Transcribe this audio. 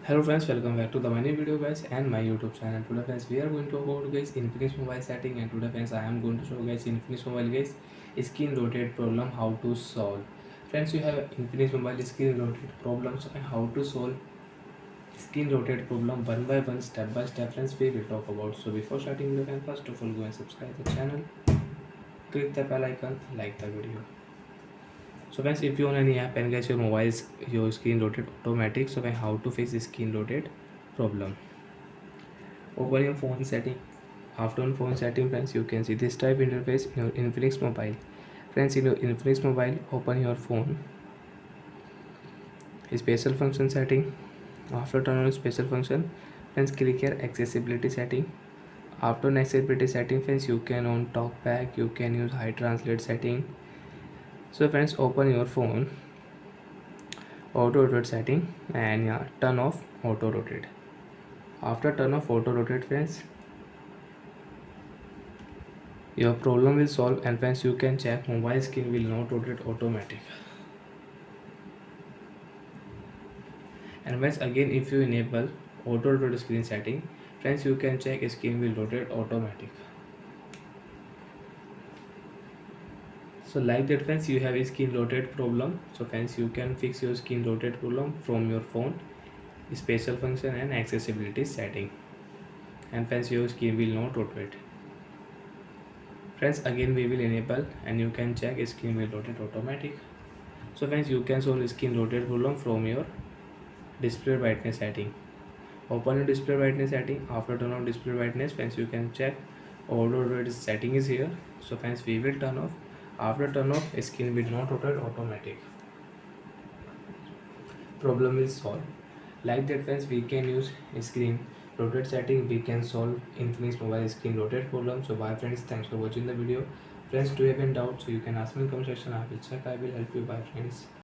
Hello friends, welcome back to the my new video guys and my YouTube channel. Today friends we are going to talk about guys Infinix mobile setting, and today friends I am going to show guys Infinix mobile guys screen rotate problem how to solve. Friends, you have Infinix mobile screen rotate problems and how to solve screen rotate problem one by one, step by step friends we will talk about. So before starting the friends, first of all go and subscribe the channel, click the bell icon, like the video. So guys, if you own any app and guys your mobile your screen rotate automatic, so guys how to fix the screen rotate problem? Open your phone setting. After on phone setting friends, you can see this type interface in your Infinix mobile. Friends, in your Infinix mobile, open your phone, special function setting. After turn on special function, friends click here accessibility setting. After accessibility setting friends, you can on talkback, you can use high translate setting. So friends, open your phone, auto rotate setting, and yeah, turn off auto rotate. After turn off auto rotate friends, your problem will solve, and friends you can check mobile screen will not rotate automatic. And once again if you enable auto rotate screen setting, friends you can check screen will rotate automatic. So like that friends, you have a screen rotate problem. So friends, you can fix your screen rotate problem from your phone, special function and accessibility setting, and friends your screen will not rotate. Friends, again we will enable and you can check screen will rotate automatic. So friends, you can solve screen rotate problem from your display brightness setting. Open your display brightness setting. After turn on display brightness friends, you can check auto rotate setting is here. So friends, we will turn off. After turn off, screen will not rotate automatic. Problem is solved. Like that friends, we can use screen rotate setting, we can solve Infinix mobile screen rotate problem. So bye friends, thanks for watching the video. Friends, do you have any doubt, so you can ask me in comment section. I will check, I will help you. Bye friends.